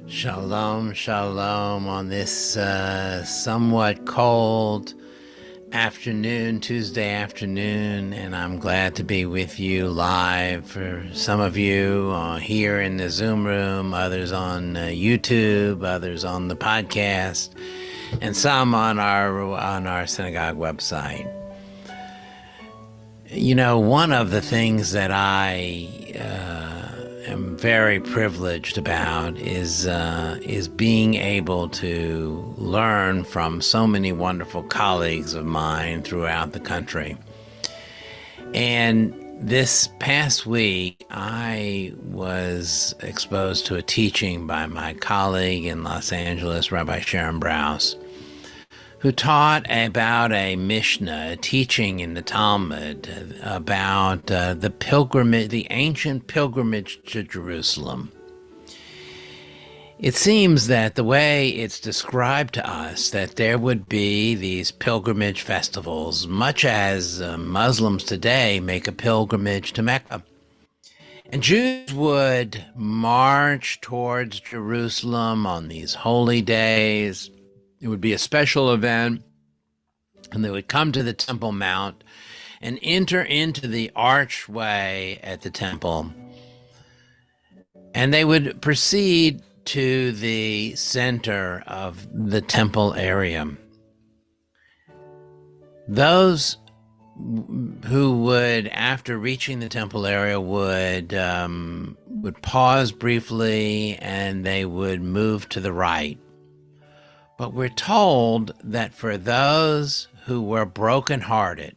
Shalom, shalom on this somewhat cold afternoon, Tuesday afternoon, and I'm glad to be with you live. For some of you here in the Zoom room, others on YouTube, others on the podcast, and some on our synagogue website. You know, one of the things that I am very privileged about is being able to learn from so many wonderful colleagues of mine throughout the country. And this past week, I was exposed to a teaching by my colleague in Los Angeles, Rabbi Sharon Brous, who taught about a Mishnah, a teaching in the Talmud about the pilgrimage, the ancient pilgrimage to Jerusalem. It seems that the way it's described to us, that there would be these pilgrimage festivals, much as Muslims today make a pilgrimage to Mecca. And Jews would march towards Jerusalem on these holy days. It would be a special event, and they would come to the Temple Mount and enter into the archway at the temple, and they would proceed to the center of the temple area. Those who would, after reaching the temple area, would pause briefly, and they would move to the right. But we're told that for those who were brokenhearted,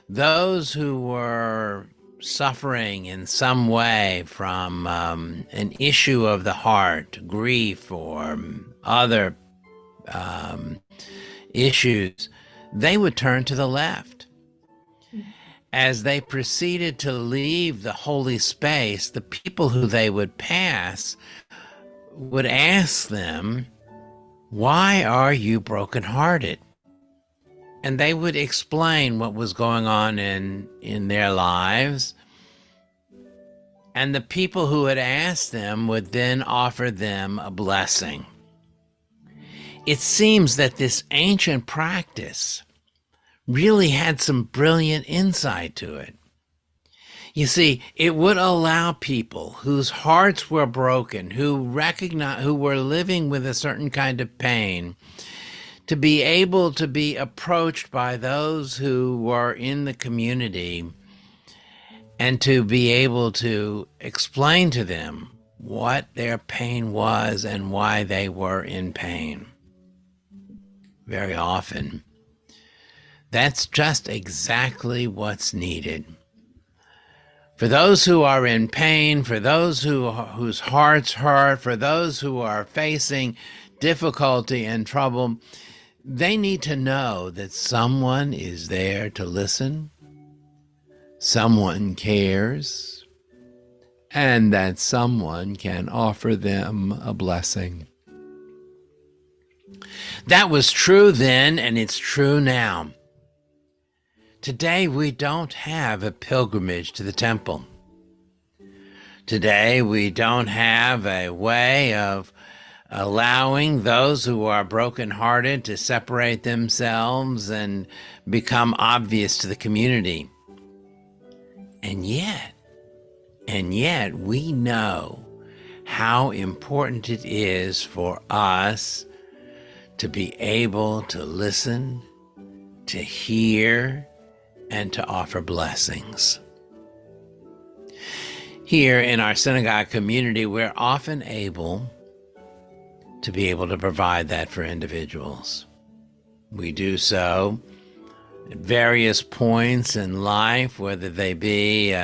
those who were suffering in some way from an issue of the heart, grief, or other issues, they would turn to the left. As they proceeded to leave the holy space, the people who they would pass would ask them, "Why are you brokenhearted?" And they would explain what was going on in their lives. And the people who had asked them would then offer them a blessing. It seems that this ancient practice really had some brilliant insight to it. You see, it would allow people whose hearts were broken, who were living with a certain kind of pain, to be able to be approached by those who were in the community and to be able to explain to them what their pain was and why they were in pain. Very often, that's just exactly what's needed. For those who are in pain, for those whose hearts hurt, for those who are facing difficulty and trouble, they need to know that someone is there to listen, someone cares, and that someone can offer them a blessing. That was true then, and it's true now. Today, we don't have a pilgrimage to the temple. Today, we don't have a way of allowing those who are brokenhearted to separate themselves and become obvious to the community. And yet, we know how important it is for us to be able to listen, to hear, and to offer blessings. Here in our synagogue community, we're often able to provide that for individuals. We do so at various points in life, whether they be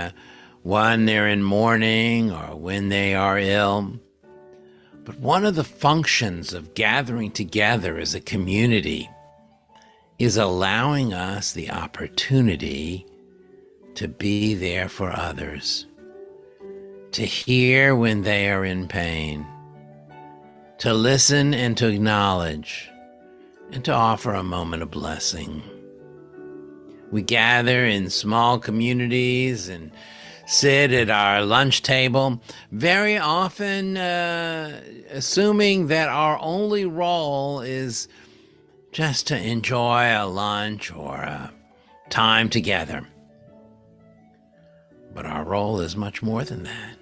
when they're in mourning or when they are ill. But one of the functions of gathering together as a community is allowing us the opportunity to be there for others, to hear when they are in pain, to listen and to acknowledge, and to offer a moment of blessing. We gather in small communities and sit at our lunch table, very often assuming that our only role is just to enjoy a lunch or a time together. But our role is much more than that.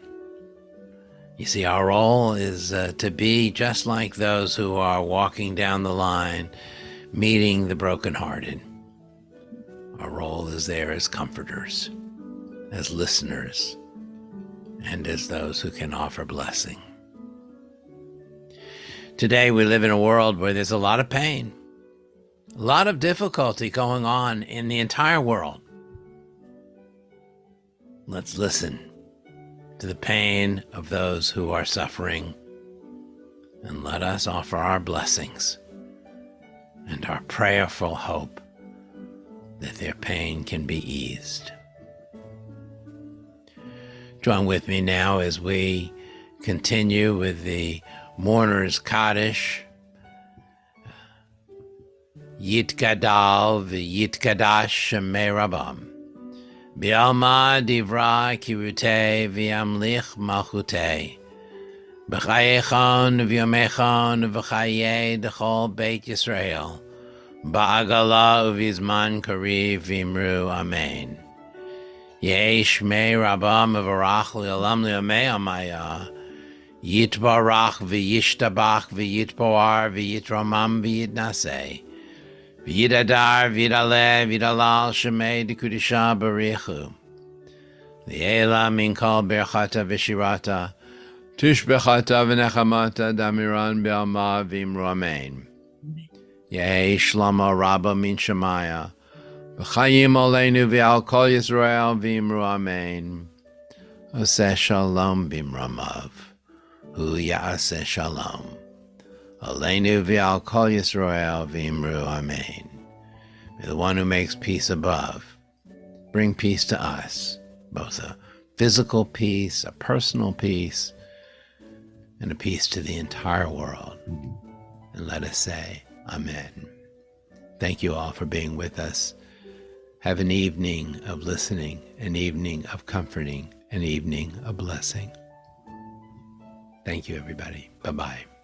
You see, our role is to be just like those who are walking down the line, meeting the brokenhearted. Our role is there as comforters, as listeners, and as those who can offer blessing. Today we live in a world where there's a lot of pain, a lot of difficulty going on in the entire world. Let's listen to the pain of those who are suffering, and let us offer our blessings and our prayerful hope that their pain can be eased. Join with me now as we continue with the mourner's kaddish. Yitgadal v'yitgadash shemei Rabam. B'alma divra kirutei v'yamlich malchutei. B'chayechon v'yomechon v'chayei d'chol Beit Yisrael. Ba'agala uvizman kariv v'imru amen. Yeh shmei Rabam v'varach li'olam li'omei amaya. Yitbarach v'yishtabach v'yitboar v'yitramam v'yitnaseh. V'yidadar v'yidaleh v'yidalal shemei d'kudisha barichu. V'yela min kol berchata v'shirata. Tishbechata v'nechamata damiran be'alma v'imru amen. Yeh shlama rabba min shemaya. V'chayim oleinu v'al kol Yisrael v'imru amen. Oseh shalom b'imramav. Hu ya'aseh shalom. Oleinu v'al kol Yisrael v'imru amen. May the one who makes peace above bring peace to us, both a physical peace, a personal peace, and a peace to the entire world. And let us say, Amen. Thank you all for being with us. Have an evening of listening, an evening of comforting, an evening of blessing. Thank you, everybody. Bye-bye.